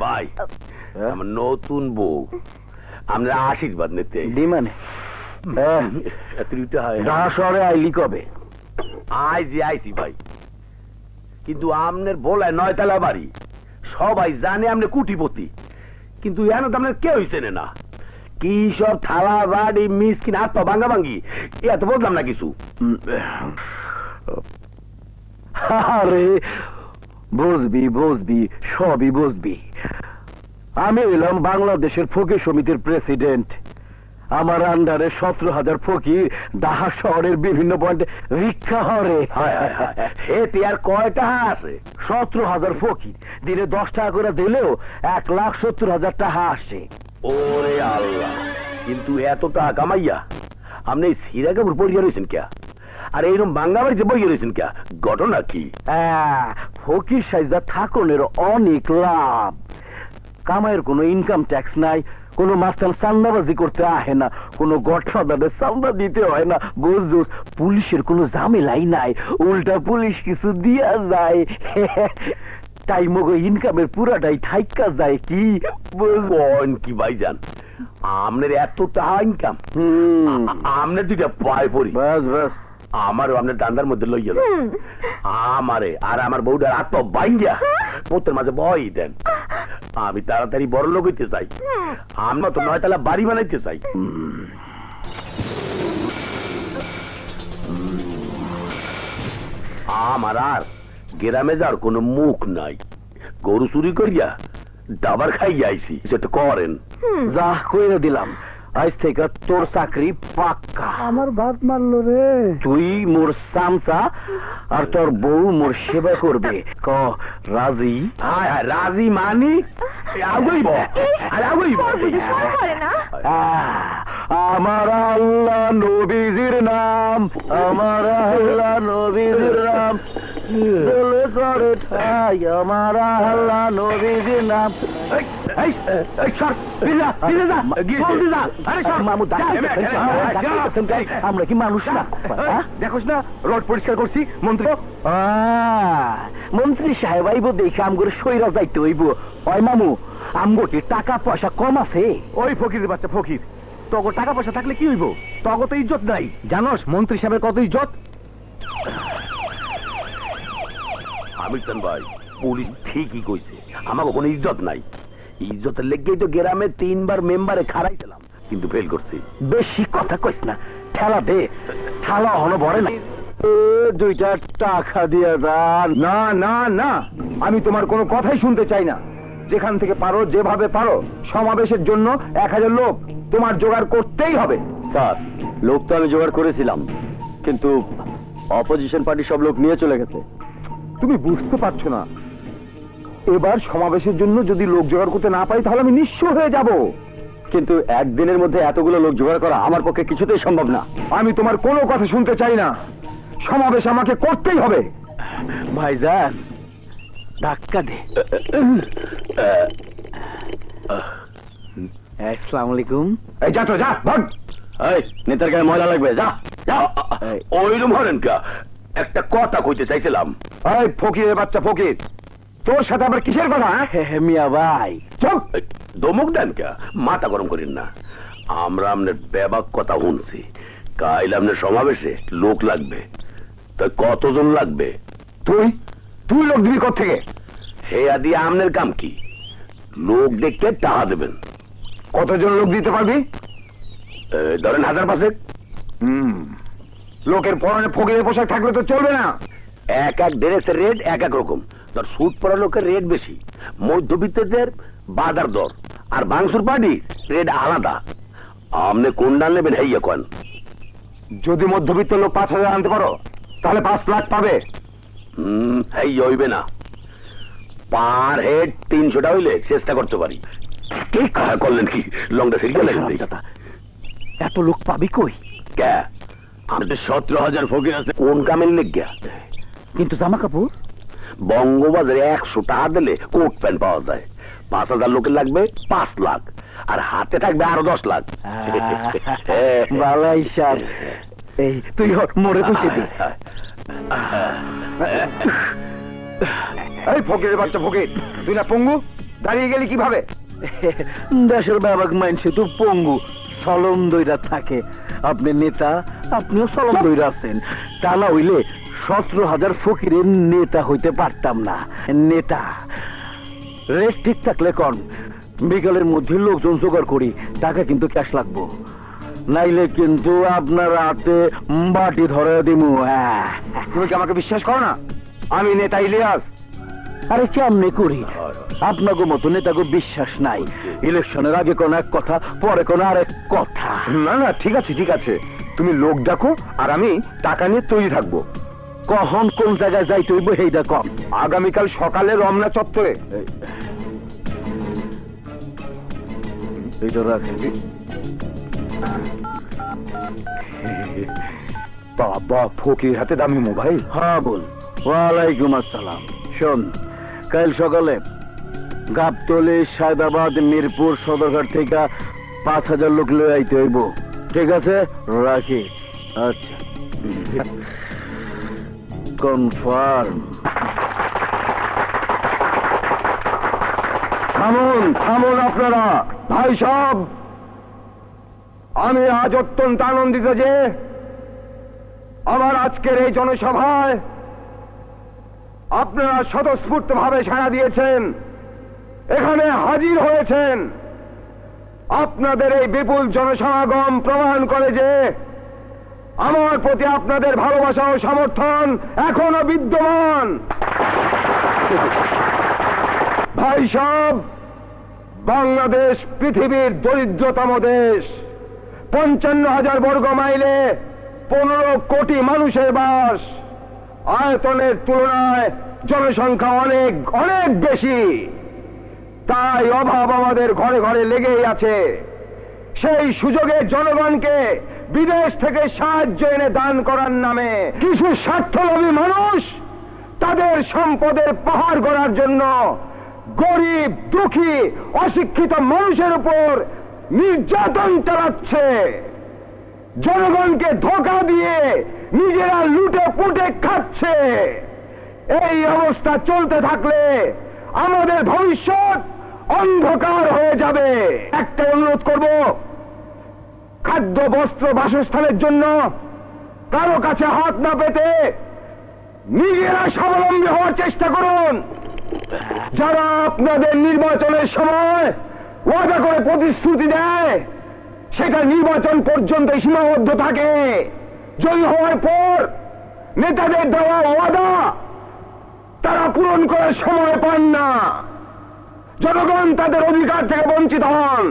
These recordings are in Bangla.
ভাই আমার নতুন বউ আমরা আশীর্বাদ নিতে মানে শহরে আইলি কবে? আইছি ভাই, কিন্তু আমনের বলায় 9 তলা বাড়ি, সবাই জানে আমনে কুটিপতি, কিন্তু এনে তো আপনার কেউই চেনে না। কি সব থালা বাড়ি মিসকিন হাত পা ভাঙ্গা ভাঙ্গি এত বললাম না কিছু। আরে বুঝবি বুঝবি সবই বুঝবি। আমি এলাম বাংলাদেশের ফকির সমিতির প্রেসিডেন্ট। আমার আন্ডারে 17,000 ফকির ঢাকা শহরের বিভিন্ন পয়েন্টে ভিক্ষা হরে। এতে আর কয় টাকা আছে? 17,000 ফকির দিনে 10 টাকা করে দিলেও 1,70,000 টাকা আসে। ওরে আল্লাহ, কিন্তু এত টাকা কামাইয়া আপনি এই সিরা কাপড় পরিয়ে রয়েছেন কে? আর এইরকম বাংলা বাড়িতে বইয়ে রয়েছেন কে? ঘটনা কি? ফকির সাইজা থাকনের অনেক লাভ। কামাইয়ের কোনো ইনকাম ট্যাক্স নাই, কোন মাস্টার চান্দাবাজি করতে আহে না, কোন গডফাদারের চান্দা দিতে হয় না, বুঝুস পুলিশের কোনো ঝামেলাই নাই, উল্টা পুলিশ কিছু দিয়া যায়। তাই মগ ইনকামের পুরাটাই থাইকা যায়। কি বলবেন কি ভাইজান, আমনের এত টাকা ইনকাম, আমনের দুইটা পায় পড়ি। বাস বাস আমারও আপনার দান্দার মধ্যে লই গেল আমারে আর আমার বউটার হাত বাইঙ্গা পোতের মাঝে বই দেন। আমি তাড়াতাড়ি বড় লোক হইতে চাই, আমরা তো 9 তলা বাড়ি বানাইতে চাই। আমার আর গ্রামে যাওয়ার কোনো মুখ নাই, গরু চুরি করিয়া দাবার খাইয়া আইছি, সেটা করেন। যা কইরা দিলাম, আজ থেকে তোর চাকরি পাক্কা। আমার ভাত মারলো রে। তুই মোর চামচা আর তোর বউ মোর সেবা করবে। ক রাজি? হ্যাঁ হ্যাঁ রাজি মানি। আগুইব আর আগুইব। আমার আল্লাহ নবীজির নাম, আমার আল্লাহ নবীজির নাম বলে করে ঠাই, আমার আল্লাহ নবীজির নাম। আমরা কি মানুষ না? দেখোস না রোড পরিষ্কার করছি। মন্ত্রী মন্ত্রী সাহেব আইব দেখে আমগরে সইরা যাইতে হইব। ওই মামু আমগো কি টাকা পয়সা কম আছে? ওই ফকিরের বাচ্চা ফকির, তগো টাকা পয়সা থাকলে কি হইব? তগো তো ইজ্জত নাই। জানোস মন্ত্রী সাহেবের কত ইজ্জত? আমিরচান ভাই, পুলিশ ঠিকই কইছে, আমাকে কোনো ইজ্জত নাই। ইজ্জতের লেগেই তো গ্রামে 3 বার মেম্বারে খারাইছিলাম, কিন্তু ফেল করছি। বেশি কথা কইস না, ঠেলা দে। ঠেলা হলো বড় না, 2টা টাকা দিয়ে দান। না না না, আমি তোমার কোনো কথাই শুনতে চাই না। যেখান থেকে পারো যেভাবে পারো সমাবেশের জন্য 1000 লোক তোমার জোগাড় করতেই হবে। স্যার, লোক তো আমি জোগাড় করেছিলাম, কিন্তু অপোজিশন পার্টি সব লোক নিয়ে চলে গেছে। তুমি বুঝতে পারছো না, এবার সমাবেশের জন্য যদি লোক জোগাড় করতে না পারি তাহলে আমি নিঃস্ব হয়ে যাব। কিন্তু একদিনের মধ্যে এতগুলো লোক জোগাড় করা আমার পক্ষে কিছুতেই সম্ভব না। আমি তোমার কোনো কথা শুনতে চাই না, সমাবেশ আমাকে করতেই হবে। ভাইজান ধাক্কা দে। আসসালামু আলাইকুম। এই যা তো যা, ভাগ। এই নেতার গায়ে ময়লা লাগবে, যা যা। ওইরকম হরেন কা, একটা কথা কইতে চাইছিলাম। এই ফকিরের বাচ্চা ফকির, তোর সাথে আবার কিসের কথা? মিয়া ভাই চুপ। দমক দেন কা, মাথা গরম করেন না। আমরা আপনার ব্যাপক কথা শুনছি, কাইল আপনার সমাবেশে লোক লাগবে। তাই কতজন লাগবে? তুই তুই লোক দিবি কোত্থেকে? হে আদি আমনের কাম কি? লোক দেখতে টাকা দেবেন। কতজন লোক দিতে পারবি? ধরেন 1000-500। লোকের পরনে ফকিরের পোশাক থাকলে তো চলবে না। এক এক ড্রেসের রেট এক এক রকম। ধর স্যুট পরা লোকের রেট বেশি, মধ্যবিত্তদের বাজার দর, আর বাংসুর পার্টি রেট আলাদা। আপনি কোনটা নেবেন হেইয়া কন? যদি মধ্যবিত্ত লোক 5000 আনতে পারো তাহলে 5 লাখ পাবে। হেই হইবে না, পার হেড 300টা হইলে চেষ্টা করতে পারি। কি করলেন কি? লংটা সেরিয়ে লাগবে। এত লোক পাবি কই? কে? আমাদের 17,000 ফকির আছে, কোন কামের লেগিয়া? কিন্তু জামা কাপড় বঙ্গবাজারে 100 টাকা দিলে কোট প্যান্ট পাওয়া যায়। 5000 লোকের লাগবে 5 লাখ, আর হাতে থাকবে আরো 10 লাখ। বালাই সার, এই তুই মরে বসে দি। এই ফকিরের বাচ্চা ফকির, তুই না পঙ্গু? দাঁড়িয়ে গেলি কিভাবে? দেশের ব্যাপক মাইনসে তো পঙ্গু সলম দইরা থাকে। আপনি নেতা, আপনিও সলম দইরা আছেন। তা না হইলে 17,000 ফকিরের নেতা হইতে পারতাম না। নেতা রেট ঠিক থাকলে কন, বিকালের মধ্যে লোকজন জোগাড় করি, টাকা কিন্তু ক্যাশ লাগবো, নাইলে কিন্তু আপনার হাতে বাটি ধরে দিমু। তুমি কি আমাকে বিশ্বাস করো না? আমি নেতা ইলিয়াস। আরে কেমনে করি? আপনাকে মতো নেতাকে বিশ্বাস নাই। ইলেকশনের আগে কোন এক কথা, পরে কোন আরেক কথা। না না, ঠিক আছে ঠিক আছে, তুমি লোক ডাকো আর আমি টাকা নিয়ে তৈরি থাকবো। কখন কোন জায়গায় যাইতে হইব সেইটা কম। আগামীকাল সকালে রমনা চত্বরে। এইটা রাখেন। বাবা, ফকির হাতে দামি মোবাইল। হ্যাঁ বল। ওয়ালাইকুম আসসালাম। শোন, কাল সকালে গাবতলী, সায়দাবাদ, মিরপুর সদরঘাট থেকে 5,000 লোক লয়ে আইতে হইব। ঠিক আছে, রাখি। আচ্ছা, কনফার্ম। থামুন থামুন আপনারা, ভাই সব। আমি আজ অত্যন্ত আনন্দিত যে আমার আজকের এই জনসভায় আপনারা স্বতঃস্ফূর্ত ভাবে সাড়া দিয়েছেন, এখানে হাজির হয়েছেন। আপনাদের এই বিপুল জনসমাগম প্রমাণ করে যে আমার প্রতি আপনাদের ভালোবাসা ও সমর্থন এখনো বিদ্যমান। ভাই সব, বাংলাদেশ পৃথিবীর দরিদ্রতম দেশ। 55,000 বর্গ মাইলে 15 কোটি মানুষের বাস। আয়তনের তুলনায় জনসংখ্যা অনেক অনেক বেশি, তাই অভাব আমাদের ঘরে ঘরে লেগেই আছে। সেই সুযোগে জনগণকে বিদেশ থেকে সাহায্য এনে দান করার নামে কিছু স্বার্থলোভী মানুষ তাদের সম্পদের পাহাড় গড়ার জন্য গরিব, দুঃখী, অশিক্ষিত মানুষের উপর নির্যাতন চালাচ্ছে। জনগণকে ধোঁকা দিয়ে নিজেরা লুটে পুটে খাচ্ছে। এই অবস্থা চলতে থাকলে আমাদের ভবিষ্যৎ অন্ধকার হয়ে যাবে। একটা অনুরোধ করব, খাদ্য, বস্ত্র, বাসস্থানের জন্য কারো কাছে হাত না পেতে নিজেরা স্বাবলম্বী হওয়ার চেষ্টা করুন। যারা আপনাদের নির্বাচনের সময় ওয়াদা করে প্রতিশ্রুতি দেয়, সেটা নির্বাচন পর্যন্ত সীমাবদ্ধ থাকে। জয়ী হওয়ার পর নেতাদের দেওয়া ওয়াদা তারা পূরণ করার সময় পান না। জনগণ তাদের অধিকার থেকে বঞ্চিত হন।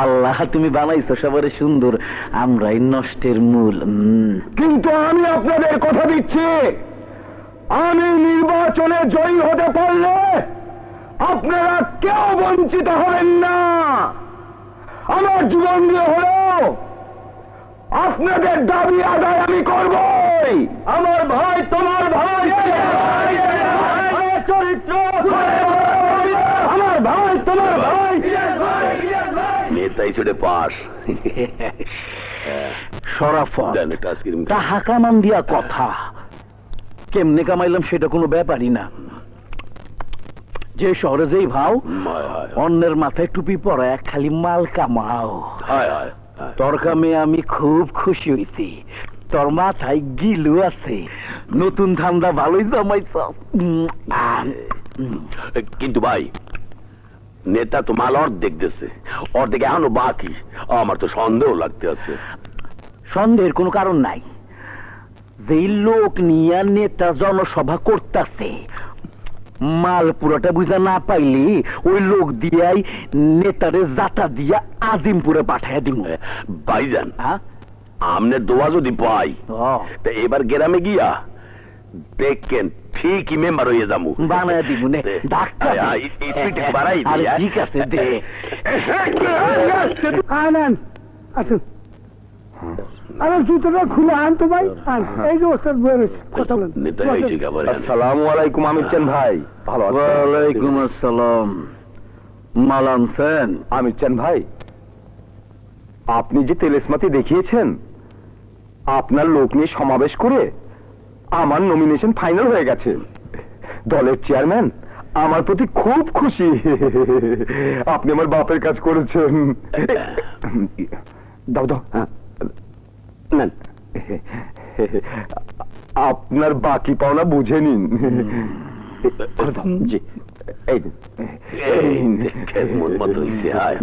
আল্লাহ, তুমি বানাইছো সবারে সুন্দর, আমরাই নষ্টের মূল। কিন্তু আমি আপনাদের কথা দিচ্ছি, আমি নির্বাচনে জয়ী হতে পারলে আপনারা কেউ বঞ্চিত হবেন না। আমার জীবন দিয়ে হলেও আপনাদের দাবি আদায় আমি করবই। আমার ভাই, তোমার ভাই, চরিত্র, আমার ভাই, তোমার ভাই, নেতাই ছেড়ে পাস। শরাফত, দেন একটা আইসক্রিম। টাকা কামান দিয়া কথা, কেমনে কামাইলাম সেটা কোনো ব্যাপারই না। যে শহরে যেই ভাও, অন্যের মাথায় টুপি পরা খালি মাল কামাও। তোর কামে আমি খুব খুশি হইছি। তোর মাথায় গিলু আছে, নতুন ধান্দা ভালোই জমাইছ। কিন্তু ভাই, নেতা তো মাল অর্ধেক দিছে, অর্ধেক এখনো বাকি। আমার তো সন্দেহ লাগতে আছে। সন্দেহের কোনো কারণ নাই। যেই লোক নিয়ে নেতা জনসভা করতেছে, মাল পুরোটা বুঝা না পাইলে ওই লোক দিয়াই নেতারে জাতা দিয়া আজিমপুরে পাঠাইয়া দিব। ভাইজান, আমনের দোয়া যদি পাই, তা এবার গ্রামে গিয়া দেখেন ঠিকই মেম্বার হয়ে যাবো। বানায় দিব নে, ডাক্তার বাড়াই। ঠিক আছে, দে। আনেন, আসুন। আরে জুতোটা খুলে আন তো ভাই, আন। এই যে ওস্তাদ বয়ে রয়েছে, কথা বলেন। আসসালামু আলাইকুম আমির চান ভাই। ভালো আছেন? ওয়ালাইকুম আসসালাম। মাল আনছেন? আমির চান ভাই, আপনি যে তেলেসমাতি দেখিয়েছেন, আপনার লোক নিয়ে সমাবেশ করে আমার নমিনেশন ফাইনাল হয়ে গেছে। দলের চেয়ারম্যান আমার প্রতি খুব খুশি। আপনি আমার বাপের কাজ করেছেন। দাও দাও। নেন। আপনার বাকি পাওনা বুঝে নিন। জি, এই দিন। এই দেখে মন মতো হইছে, আয়।